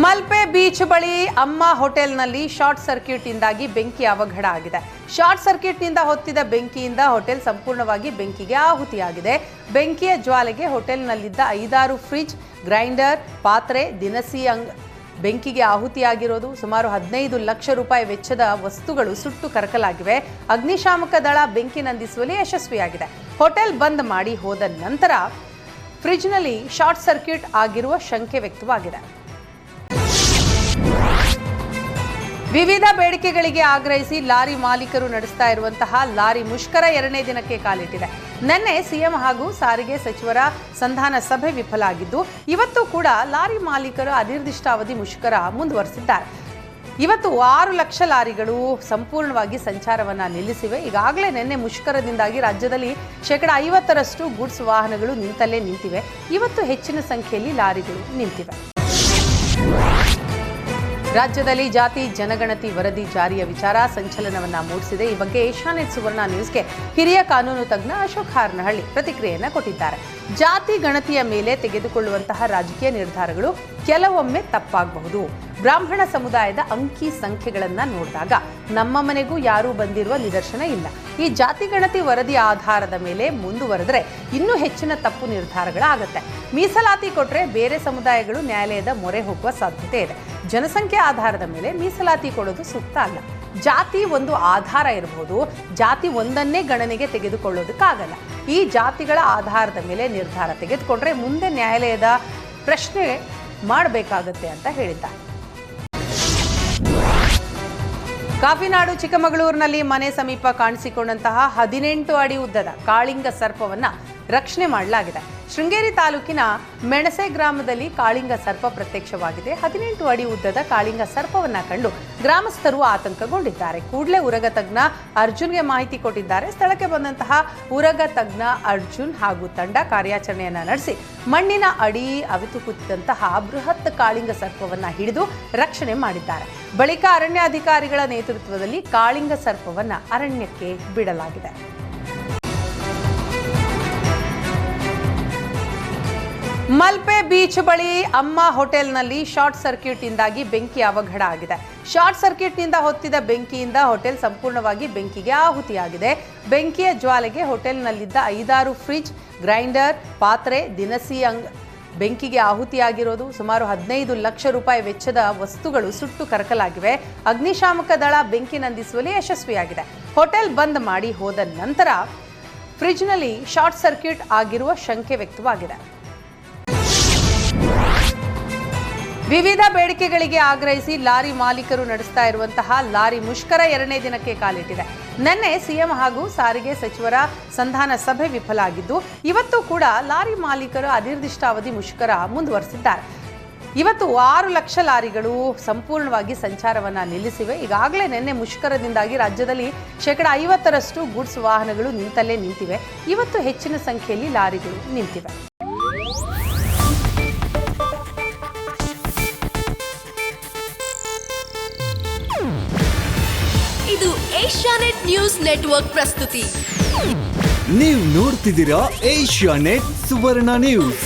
Malpe beach ಬಳಿ ಅಮ್ಮ ಹೋಟೆಲ್ನಲ್ಲಿ ಶಾರ್ಟ್ ಸರ್ಕ್ಯೂಟ್ ಇಂದಾಗಿ ಬೆಂಕಿ ಅವಘಡ ಆಗಿದೆ. ಶಾರ್ಟ್ ಸರ್ಕ್ಯೂಟ್ನಿಂದ ಹೊತ್ತಿದ ಬೆಂಕಿಯಿಂದ ಹೋಟೆಲ್ ಸಂಪೂರ್ಣವಾಗಿ ಬೆಂಕಿಗೆ ಆಹುತಿಯಾಗಿದೆ. ಬೆಂಕಿಯ ಜ್ವಾಲೆಗೆ ಹೋಟೆಲ್ನಲ್ಲಿದ್ದ 5-6 ಫ್ರಿಡ್ಜ್, ಗ್ರೈಂಡರ್, ಪಾತ್ರೆ, ದಿನಸಿ ಬೆಂಕಿಗೆ ಆಹುತಿಯಾಗಿರೋದು. ಸುಮಾರು 15 ಲಕ್ಷ ರೂಪಾಯಿ ವೆಚ್ಚದ ವಸ್ತುಗಳು ಸುಟ್ಟು ಕರಕಲಾಗಿವೆ. ಅಗ್ನಿಶಾಮಕ ದಳ ಬೆಂಕಿ ನಂದಿಸುವಲ್ಲಿ ಯಶಸ್ವಿಯಾಗಿದೆ. ಹೋಟೆಲ್ ಬಂದ್ ಮಾಡಿ ಹೋದ ನಂತರ ಫ್ರಿಡ್ಜ್ನಲ್ಲಿ ಶಾರ್ಟ್ ಸರ್ಕ್ಯೂಟ್ ಆಗಿರುವ ಶಂಕೆ ವ್ಯಕ್ತವಾಗಿದೆ. ವಿವಿಧ ಬೇಡಿಕೆಗಳಿಗೆ ಆಗ್ರಹಿಸಿ ಲಾರಿ ಮಾಲೀಕರು ನಡೆಸ್ತಾ ಇರುವಂತಹ ಲಾರಿ ಮುಷ್ಕರ 2ನೇ ದಿನಕ್ಕೆ ಕಾಲಿಟ್ಟಿದೆ. ನಿನ್ನೆ ಸಿಎಂ ಹಾಗೂ ಸಾರಿಗೆ ಸಚಿವರ ಸಂಧಾನ ಸಭೆ ವಿಫಲ ಆಗಿದ್ದು, ಇವತ್ತು ಕೂಡ ಲಾರಿ ಮಾಲೀಕರು ಅನಿರ್ದಿಷ್ಟಾವಧಿ ಮುಷ್ಕರ ಮುಂದುವರೆಸಿದ್ದಾರೆ. ಇವತ್ತು 6 ಲಕ್ಷ ಲಾರಿಗಳು ಸಂಪೂರ್ಣವಾಗಿ ಸಂಚಾರವನ್ನು ನಿಲ್ಲಿಸಿವೆ. ಈಗಾಗಲೇ ನಿನ್ನೆ ಮುಷ್ಕರದಿಂದಾಗಿ ರಾಜ್ಯದಲ್ಲಿ 50% ಗೂಡ್ಸ್ ವಾಹನಗಳು ನಿಂತಲ್ಲೇ ನಿಂತಿವೆ. ಇವತ್ತು ಹೆಚ್ಚಿನ ಸಂಖ್ಯೆಯಲ್ಲಿ ಲಾರಿಗಳು ನಿಂತಿವೆ. ರಾಜ್ಯದಲ್ಲಿ ಜಾತಿ ಜನಗಣತಿ ವರದಿ ಜಾರಿಯ ವಿಚಾರ ಸಂಚಲನವನ್ನ ಮೂಡಿಸಿದೆ. ಈ ಬಗ್ಗೆ ಏಷ್ಯಾನೆಟ್ ಸುವರ್ಣ ನ್ಯೂಸ್ಗೆ ಹಿರಿಯ ಕಾನೂನು ತಜ್ಞ ಅಶೋಕ್ ಹಾರನಹಳ್ಳಿ ಪ್ರತಿಕ್ರಿಯೆಯನ್ನು ಕೊಟ್ಟಿದ್ದಾರೆ. ಜಾತಿ ಗಣತಿಯ ಮೇಲೆ ತೆಗೆದುಕೊಳ್ಳುವಂತಹ ರಾಜಕೀಯ ನಿರ್ಧಾರಗಳು ಕೆಲವೊಮ್ಮೆ ತಪ್ಪಾಗಬಹುದು. ಬ್ರಾಹ್ಮಣ ಸಮುದಾಯದ ಅಂಕಿ ಸಂಖ್ಯೆಗಳನ್ನ ನೋಡಿದಾಗ ನಮ್ಮ ಮನೆಗೂ ಯಾರೂ ಬಂದಿರುವ ನಿದರ್ಶನ ಇಲ್ಲ. ಈ ಜಾತಿ ಗಣತಿ ವರದಿಯ ಆಧಾರದ ಮೇಲೆ ಮುಂದುವರೆದ್ರೆ ಇನ್ನೂ ಹೆಚ್ಚಿನ ತಪ್ಪು ನಿರ್ಧಾರಗಳಾಗತ್ತೆ. ಮೀಸಲಾತಿ ಕೊಟ್ಟರೆ ಬೇರೆ ಸಮುದಾಯಗಳು ನ್ಯಾಯಾಲಯದ ಮೊರೆ ಹೋಗುವ ಸಾಧ್ಯತೆ ಇದೆ. ಜನಸಂಖ್ಯೆ ಆಧಾರದ ಮೇಲೆ ಮೀಸಲಾತಿ ಕೊಡೋದು ಸೂಕ್ತ ಅಲ್ಲ. ಜಾತಿ ಒಂದು ಆಧಾರ ಇರಬಹುದು, ಜಾತಿ ಒಂದನ್ನೇ ಗಣನೆಗೆ ತೆಗೆದುಕೊಳ್ಳೋದಕ್ಕಾಗಲ್ಲ. ಈ ಜಾತಿಗಳ ಆಧಾರದ ಮೇಲೆ ನಿರ್ಧಾರ ತೆಗೆದುಕೊಂಡ್ರೆ ಮುಂದೆ ನ್ಯಾಯಾಲಯದ ಪ್ರಶ್ನೆ ಮಾಡಬೇಕಾಗತ್ತೆ ಅಂತ ಹೇಳಿದ್ದಾರೆ. ಕಾಫಿನಾಡು ಚಿಕ್ಕಮಗಳೂರಿನಲ್ಲಿ ಮನೆ ಸಮೀಪ ಕಾಣಿಸಿಕೊಂಡಂತಹ 18 ಅಡಿ ಉದ್ದದ ಕಾಳಿಂಗ ಸರ್ಪವನ್ನ ರಕ್ಷಣೆ ಮಾಡಲಾಗಿದೆ. ಶೃಂಗೇರಿ ತಾಲೂಕಿನ ಮೆಣಸೆ ಗ್ರಾಮದಲ್ಲಿ ಕಾಳಿಂಗ ಸರ್ಪ ಪ್ರತ್ಯಕ್ಷವಾಗಿದೆ. 18 ಅಡಿ ಉದ್ದದ ಕಾಳಿಂಗ ಸರ್ಪವನ್ನ ಕಂಡು ಗ್ರಾಮಸ್ಥರು ಆತಂಕಗೊಂಡಿದ್ದಾರೆ. ಕೂಡಲೇ ಉರಗ ತಜ್ಞ ಅರ್ಜುನ್ಗೆ ಮಾಹಿತಿ ಕೊಟ್ಟಿದ್ದಾರೆ. ಸ್ಥಳಕ್ಕೆ ಬಂದಂತಹ ಉರಗ ತಜ್ಞ ಅರ್ಜುನ್ ಹಾಗೂ ತಂಡ ಕಾರ್ಯಾಚರಣೆಯನ್ನ ನಡೆಸಿ ಮಣ್ಣಿನ ಅಡಿ ಅವಿತು ಕೂತಿದ್ದಂತಹ ಬೃಹತ್ ಕಾಳಿಂಗ ಸರ್ಪವನ್ನ ಹಿಡಿದು ರಕ್ಷಣೆ ಮಾಡಿದ್ದಾರೆ. ಬಳಿಕ ಅರಣ್ಯಾಧಿಕಾರಿಗಳ ನೇತೃತ್ವದಲ್ಲಿ ಕಾಳಿಂಗ ಸರ್ಪವನ್ನ ಅರಣ್ಯಕ್ಕೆ ಬಿಡಲಾಗಿದೆ. ಮಲ್ಪೆ ಬೀಚ್ ಬಳಿ ಅಮ್ಮ ಹೋಟೆಲ್ನಲ್ಲಿ ಶಾರ್ಟ್ ಸರ್ಕ್ಯೂಟ್ ಇಂದಾಗಿ ಬೆಂಕಿ ಅವಘಡ ಆಗಿದೆ. ಶಾರ್ಟ್ ಸರ್ಕ್ಯೂಟ್ನಿಂದ ಹೊತ್ತಿದ ಬೆಂಕಿಯಿಂದ ಹೋಟೆಲ್ ಸಂಪೂರ್ಣವಾಗಿ ಬೆಂಕಿಗೆ ಆಹುತಿಯಾಗಿದೆ. ಬೆಂಕಿಯ ಜ್ವಾಲೆಗೆ ಹೋಟೆಲ್ನಲ್ಲಿದ್ದ 5-6 ಫ್ರಿಡ್ಜ್, ಗ್ರೈಂಡರ್, ಪಾತ್ರೆ, ದಿನಸಿ ಬೆಂಕಿಗೆ ಆಹುತಿಯಾಗಿರೋದು. ಸುಮಾರು 15 ಲಕ್ಷ ರೂಪಾಯಿ ವೆಚ್ಚದ ವಸ್ತುಗಳು ಸುಟ್ಟು ಕರಕಲಾಗಿವೆ. ಅಗ್ನಿಶಾಮಕ ದಳ ಬೆಂಕಿ ನಂದಿಸುವಲ್ಲಿ ಯಶಸ್ವಿಯಾಗಿದೆ. ಹೋಟೆಲ್ ಬಂದ್ ಮಾಡಿ ಹೋದ ನಂತರ ಫ್ರಿಡ್ಜ್ನಲ್ಲಿ ಶಾರ್ಟ್ ಸರ್ಕ್ಯೂಟ್ ಆಗಿರುವ ಶಂಕೆ ವ್ಯಕ್ತವಾಗಿದೆ. ವಿವಿಧ ಬೇಡಿಕೆಗಳಿಗೆ ಆಗ್ರಹಿಸಿ ಲಾರಿ ಮಾಲೀಕರು ನಡೆಸ್ತಾ ಇರುವಂತಹ ಲಾರಿ ಮುಷ್ಕರ 2ನೇ ದಿನಕ್ಕೆ ಕಾಲಿಟ್ಟಿದೆ. ನಿನ್ನೆ ಸಿಎಂ ಹಾಗೂ ಸಾರಿಗೆ ಸಚಿವರ ಸಂಧಾನ ಸಭೆ ವಿಫಲ ಆಗಿದ್ದು, ಇವತ್ತು ಕೂಡ ಲಾರಿ ಮಾಲೀಕರು ಅನಿರ್ದಿಷ್ಟಾವಧಿ ಮುಷ್ಕರ ಮುಂದುವರೆಸಿದ್ದಾರೆ. ಇವತ್ತು 6 ಲಕ್ಷ ಲಾರಿಗಳು ಸಂಪೂರ್ಣವಾಗಿ ಸಂಚಾರವನ್ನು ನಿಲ್ಲಿಸಿವೆ. ಈಗಾಗಲೇ ನಿನ್ನೆ ಮುಷ್ಕರದಿಂದಾಗಿ ರಾಜ್ಯದಲ್ಲಿ 50% ಗೂಡ್ಸ್ ವಾಹನಗಳು ನಿಂತಲ್ಲೇ ನಿಂತಿವೆ. ಇವತ್ತು ಹೆಚ್ಚಿನ ಸಂಖ್ಯೆಯಲ್ಲಿ ಲಾರಿಗಳು ನಿಂತಿವೆ. ಇದು ಏಷ್ಯಾನೆಟ್ ನ್ಯೂಸ್ ನೆಟ್ವರ್ಕ್ ಪ್ರಸ್ತುತಿ. ನೀವು ನೋಡ್ತಿದ್ದೀರಾ ಏಷ್ಯಾನೆಟ್ ಸುವರ್ಣ ನ್ಯೂಸ್.